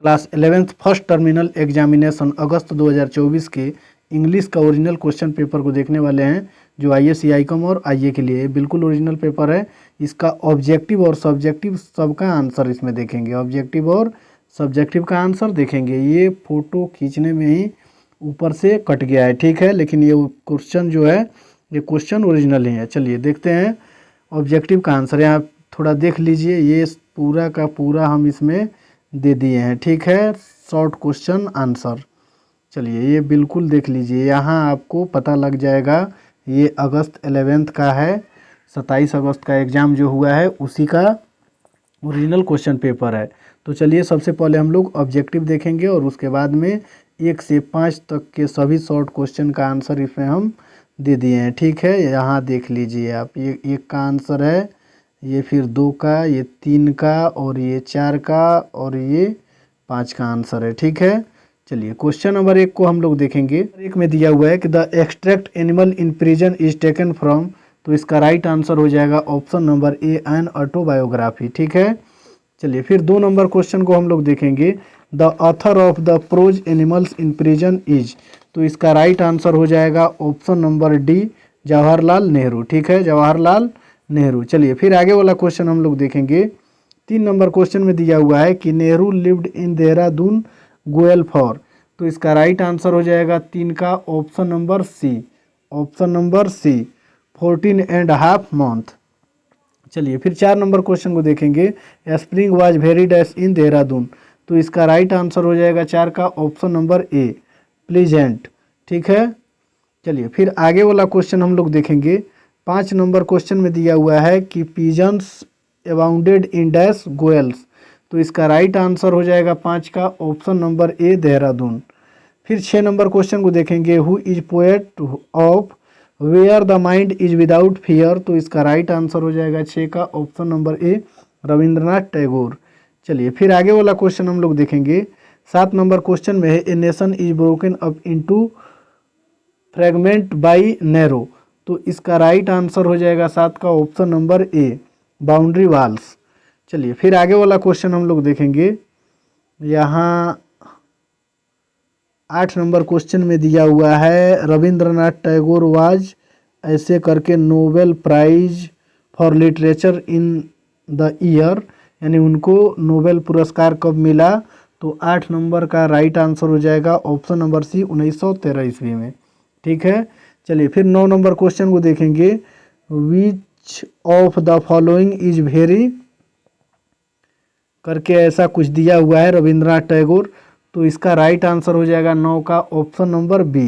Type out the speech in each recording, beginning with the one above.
Class 11th first terminal examination अगस्त 2024 के English का ओरिजिनल क्वेश्चन पेपर को देखने वाले हैं, जो आईएएस, आईकॉम और आईए के लिए बिल्कुल ओरिजिनल पेपर है। इसका ऑब्जेक्टिव और सब्जेक्टिव सबका आंसर इसमें देखेंगे। ऑब्जेक्टिव और सब्जेक्टिव का आंसर देखेंगे। ये फ़ोटो खींचने में ही ऊपर से कट गया है, ठीक है, लेकिन ये क्वेश्चन जो है ये क्वेश्चन ओरिजिनल ही है। चलिए देखते हैं ऑब्जेक्टिव का आंसर। यहाँ थोड़ा देख लीजिए, ये पूरा का पूरा हम इसमें दे दिए हैं, ठीक है, शॉर्ट क्वेश्चन आंसर। चलिए ये बिल्कुल देख लीजिए, यहाँ आपको पता लग जाएगा। ये अगस्त 11th का है, 27 अगस्त का एग्ज़ाम जो हुआ है उसी का ओरिजिनल क्वेश्चन पेपर है। तो चलिए सबसे पहले हम लोग ऑब्जेक्टिव देखेंगे और उसके बाद में 1 से 5 तक के सभी शॉर्ट क्वेश्चन का आंसर इसमें हम दे दिए हैं, ठीक है। यहाँ देख लीजिए आप, ये 1 का आंसर है, ये फिर 2 का, ये 3 का, और ये 4 का, और ये 5 का आंसर है, ठीक है। चलिए क्वेश्चन नंबर 1 को हम लोग देखेंगे। 1 में दिया हुआ है कि the extract animal in prison is taken from, तो इसका राइट आंसर हो जाएगा option number A, an autobiography, ठीक है। चलिए फिर 2 नंबर क्वेश्चन को हम लोग देखेंगे। The author of the prose animals in prison is, तो इसका राइट आंसर हो जाएगा option number D, Jawaharlal Nehru, ठीक है, जवाहरलाल नेहरू। चलिए फिर आगे वाला क्वेश्चन हम लोग देखेंगे। 3 नंबर क्वेश्चन में दिया हुआ है कि Nehru lived in Dehradun gaol for, तो इसका राइट आंसर हो जाएगा 3 का option number C, option number C, 14.5 month. चलिए फिर 4 नंबर क्वेश्चन को देखेंगे। Spring was very dash in Dehradun, तो इसका राइट आंसर हो जाएगा 4 का ऑप्शन नंबर ए, प्लीजेंट, ठीक है। चलिए फिर आगे वाला क्वेश्चन हम लोग देखेंगे। 5 नंबर क्वेश्चन में दिया हुआ है कि पिजन्स अबाउंडेड इन डैश गोयल्स, तो इसका राइट आंसर हो जाएगा 5 का ऑप्शन नंबर ए, देहरादून। फिर 6 नंबर क्वेश्चन को देखेंगे। Who is poet of where the mind is without fear, तो इसका राइट आंसर हो जाएगा 6 का option number A, Rabindranath Tagore. चलिए फिर आगे वाला क्वेश्चन हम लोग देखेंगे। 7 नंबर क्वेश्चन में है a nation is broken up into fragment by narrow, तो इसका राइट आंसर हो जाएगा 7 का option number A, boundary walls. चलिए फिर आगे वाला क्वेश्चन हम लोग देखेंगे। यहाँ 8 नंबर क्वेश्चन में दिया हुआ है रविंद्रनाथ टैगोर वाज ऐसे करके Nobel prize for literature in the year, यानी उनको नोबेल पुरस्कार कब मिला, तो 8 नंबर का राइट आंसर हो जाएगा ऑप्शन नंबर सी, 1913 ईस्वी में, ठीक है। चलिए फिर 9 नंबर क्वेश्चन को देखेंगे। Which of the following is very करके ऐसा कुछ दिया हुआ है रविंद्रनाथ टैगोर, तो इसका राइट आंसर हो जाएगा 9 का ऑप्शन नंबर बी,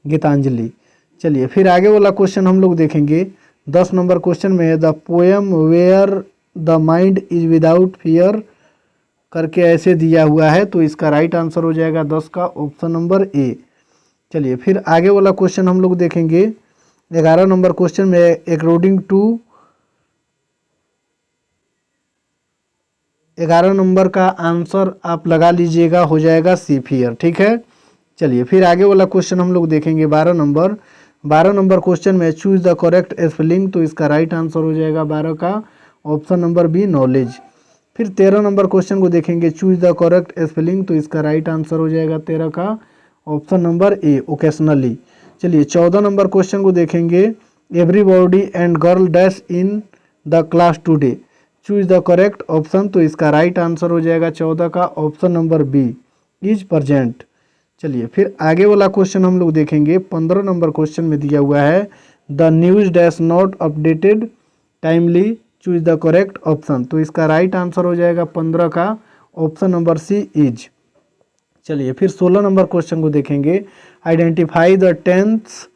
गीतांजलि। चलिए फिर आगे वाला क्वेश्चन हम लोग देखेंगे। 10 नंबर क्वेश्चन में है the poem where the mind is without fear करके ऐसे दिया हुआ है, तो इसका राइट आंसर हो जाएगा 10 का ऑप्शन नंबर ए। चलिए फिर आगे वाला क्वेश्चन हम लोग देखेंगे। 11 नंबर क्वेश्चन में अकॉर्डिंग टू, 11 नंबर का आंसर आप लगा लीजिएगा, हो जाएगा सी, फियर, ठीक है। चलिए फिर आगे वाला क्वेश्चन हम लोग देखेंगे। 12 नंबर क्वेश्चन में चूज द करेक्ट स्पेलिंग, तो इसका राइट आंसर हो जाएगा 12 का ऑप्शन नंबर बी, नॉलेज। फिर 13 नंबर क्वेश्चन को देखेंगे। चूज द करेक्ट स्पेलिंग, तो इसका राइट आंसर हो जाएगा 13 का ऑप्शन नंबर ए, ओकेशनली। चलिए 14 नंबर क्वेश्चन को देखेंगे। Everybody and girl dash in the class today, choose the correct option, तो इसका राइट आंसर हो जाएगा 14 का option number B, is present. चलिए फिर आगे वाला क्वेश्चन हम लोग देखेंगे। 15 नंबर क्वेश्चन में दिया हुआ है the news dash not updated timely, choose the correct option, तो इसका राइट आंसर हो जाएगा 15 का ऑप्शन नंबर सी, इज। चलिए फिर 16 नंबर क्वेश्चन को देखेंगे। Identify the tense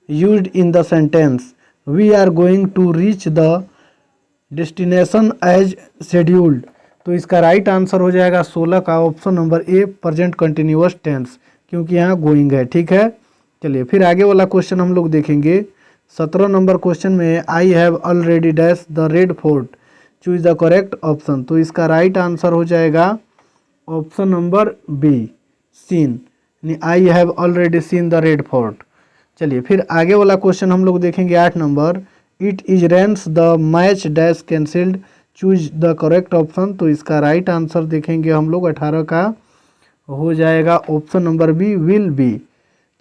used in the sentence we are going to reach the destination as scheduled, तो इसका राइट आंसर हो जाएगा 16 का option number A, present continuous tense, क्योंकि यहाँ गोइंग है, ठीक है। चलिए फिर आगे वाला क्वेश्चन हम लोग देखेंगे। 17 नंबर क्वेश्चन में I have already dash the red fort, choose the correct option, तो इसका राइट आंसर हो जाएगा ऑप्शन नंबर बी, सीन, यानी I have already seen the red fort. चलिए फिर आगे वाला क्वेश्चन हम लोग देखेंगे। 8 number it is Reigns the match dash cancelled, choose the correct option, तो इसका राइट आंसर देखेंगे हम लोग 18 का हो जाएगा option number B will be.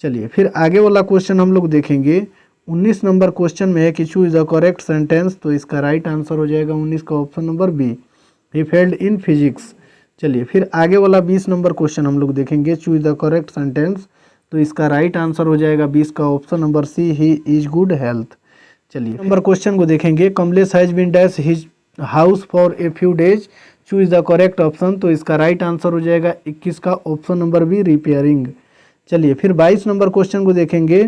चलिए फिर आगे वाला क्वेश्चन हम लोग देखेंगे। 19 नंबर क्वेश्चन में है कि चूज द करेक्ट सेंटेंस, तो इसका राइट आंसर हो जाएगा 19 का option number B, he failed in physics. चलिए फिर आगे वाला 20 नंबर क्वेश्चन हम लोग देखेंगे, चूज द करेक्ट सेंटेंस, तो इसका राइट आंसर हो जाएगा 20 का option number C, he is good health. चलिए नंबर क्वेश्चन को देखेंगे, Kamlesh has been dash his house for a few days, choose the correct option, तो इसका राइट आंसर हो जाएगा 21 का ऑप्शन नंबर बी रिपेयरिंग। चलिए फिर 22 नंबर क्वेश्चन को देखेंगे,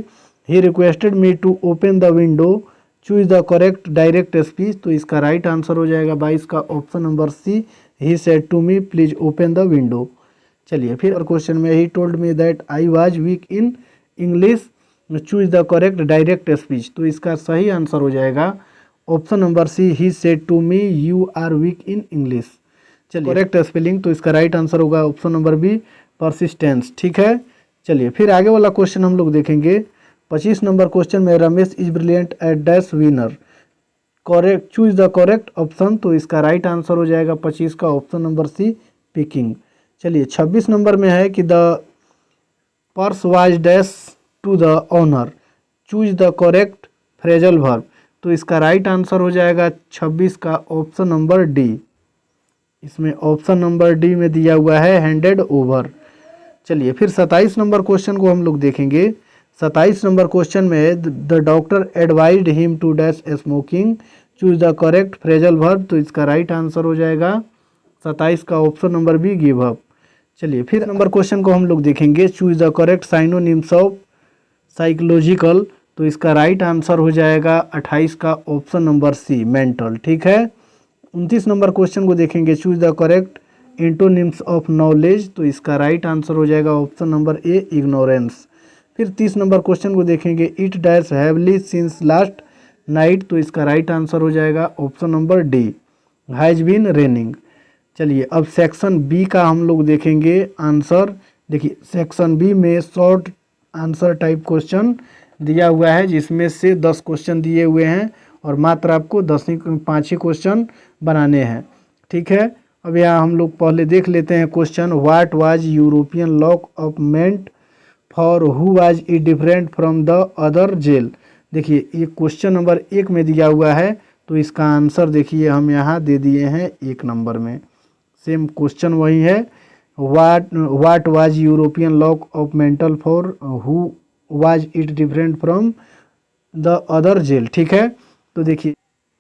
he requested me to open the window, choose the correct direct speech, तो इसका राइट आंसर हो जाएगा 22 का option number C, he said to me please open the window. चलिए फिर क्वेश्चन में, he told me that I was weak in English, choose the correct direct speech, तो इसका सही आंसर हो जाएगा option number C, he said to me you are weak in English. चलिए correct spelling, तो इसका राइट आंसर होगा option number B persistence. ठीक है, चलिए फिर आगे वाला क्वेश्चन हम लोग देखेंगे। 25 नंबर क्वेश्चन में, Ramesh is brilliant at dash winner, correct choose the correct option, तो इसका राइट आंसर हो जाएगा 25 का ऑप्शन नंबर सी पिकिंग। चलिए 26 नंबर में है कि the purse was dash to the owner, choose the correct phrasal verb, तो इसका राइट आंसर हो जाएगा 26 का ऑप्शन नंबर डी। इसमें ऑप्शन नंबर डी में दिया हुआ है हैंडेड ओवर। चलिए फिर 27 नंबर क्वेश्चन को हम लोग देखेंगे। 27 नंबर क्वेश्चन में, the doctor advised him to dash smoking, choose the correct phrasal verb, तो इसका राइट आंसर हो जाएगा 27 का option number B give up. चलिए फिर नंबर क्वेश्चन को हम लोग देखेंगे, choose the correct synonyms of psychological, तो इसका राइट आंसर हो जाएगा 28 का ऑप्शन नंबर सी मेंटल। ठीक है, 29 नंबर क्वेश्चन को देखेंगे, choose the correct antonyms of knowledge, तो इसका राइट आंसर हो जाएगा ऑप्शन नंबर ए इग्नोरेंस। फिर 30 नंबर क्वेश्चन को देखेंगे, it dash heavily since last night, तो इसका राइट आंसर हो जाएगा option number D has been raining. चलिए अब सेक्शन बी का हम लोग देखेंगे आंसर। देखिए सेक्शन बी में शॉर्ट आंसर टाइप क्वेश्चन दिया हुआ है, जिसमें से 10 क्वेश्चन दिए हुए हैं और मात्र आपको 5 ही क्वेश्चन बनाने हैं। ठीक है, अब यहाँ हम लोग पहले देख लेते हैं question, what was European lock off meant for who was it different from the other jail. देखिए ये क्वेश्चन नंबर 1 में दिया हुआ है, तो इसका आंसर देखिए हम यहाँ दे दिए हैं 1 नंबर में। सेम क्वेश्चन वही है, what was European lock off mental for who was it different from the other jail. ठीक है, तो देखिए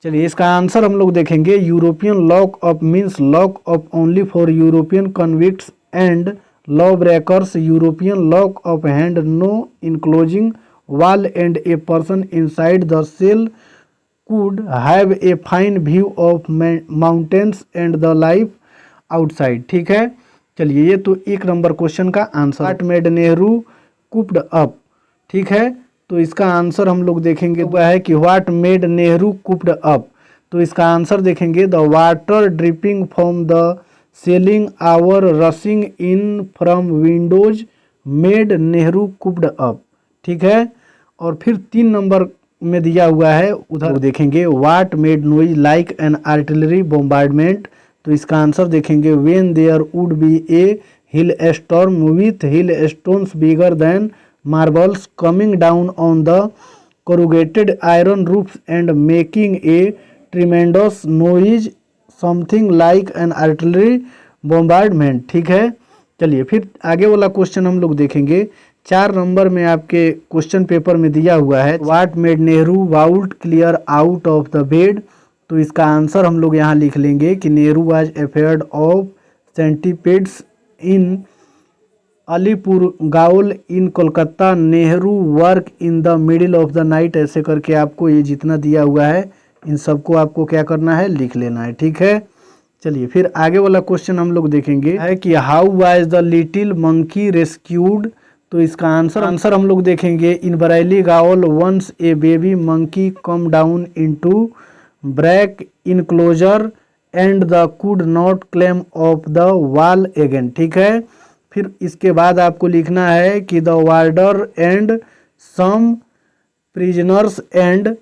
चलिए इसका आंसर हम लोग देखेंगे, European lock off means lock off only for European convicts and law breakers, European lock off had no enclosing wall and a person inside the cell could have a fine view of mountains and the life outside। ठीक है, चलिए ये तो 1 number question का answer. What made Nehru cooped up, ठीक है, तो इसका आंसर हम लोग देखेंगे वह है कि what made Nehru cooped up, तो इसका आंसर देखेंगे the water dripping from the ceiling or rushing in from windows made Nehru cooped up. ठीक है, और फिर 3 नंबर में दिया हुआ है, उधर देखेंगे what made noise like an artillery bombardment, तो इसका आंसर देखेंगे when there would be a hail storm with hail stones bigger than marbles coming down on the corrugated iron roofs and making a tremendous noise something like an artillery bombardment. ठीक है, चलिए फिर आगे वाला question हम लोग देखेंगे। 4 number में आपके क्वेश्चन पेपर में दिया हुआ है what made Nehru vault clear out of the bed, तो इसका आंसर हम लोग यहाँ लिख लेंगे कि Nehru was afraid of centipedes in Alipore gaol in Kolkata, Nehru work in the middle of the night. ऐसे करके आपको ये जितना दिया हुआ है इन सबको आपको क्या करना है, लिख लेना है। ठीक है, चलिए फिर आगे वाला क्वेश्चन हम लोग देखेंगे है कि how was the little monkey rescued, तो इसका आंसर हम लोग देखेंगे in Bareilly gaol once a baby monkey come down into brick enclosure and the could not climb off the wall again. ठीक है, फिर इसके बाद आपको लिखना है कि the warder and some prisoners and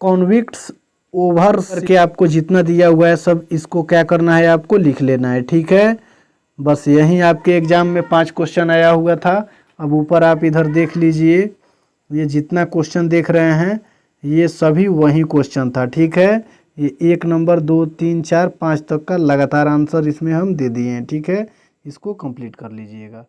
convicts over करके आपको जितना दिया हुआ है सब इसको क्या करना है, आपको लिख लेना है। ठीक है, बस यही आपके एग्ज़ाम में 5 क्वेश्चन आया हुआ था। अब ऊपर आप इधर देख लीजिए, ये जितना क्वेश्चन देख रहे हैं ये सभी वही क्वेश्चन था, ठीक है। ये 1 नंबर 2 3 4 5 तक का लगातार आंसर इसमें हम दे दिए हैं, ठीक है। इसको कंप्लीट कर लीजिएगा।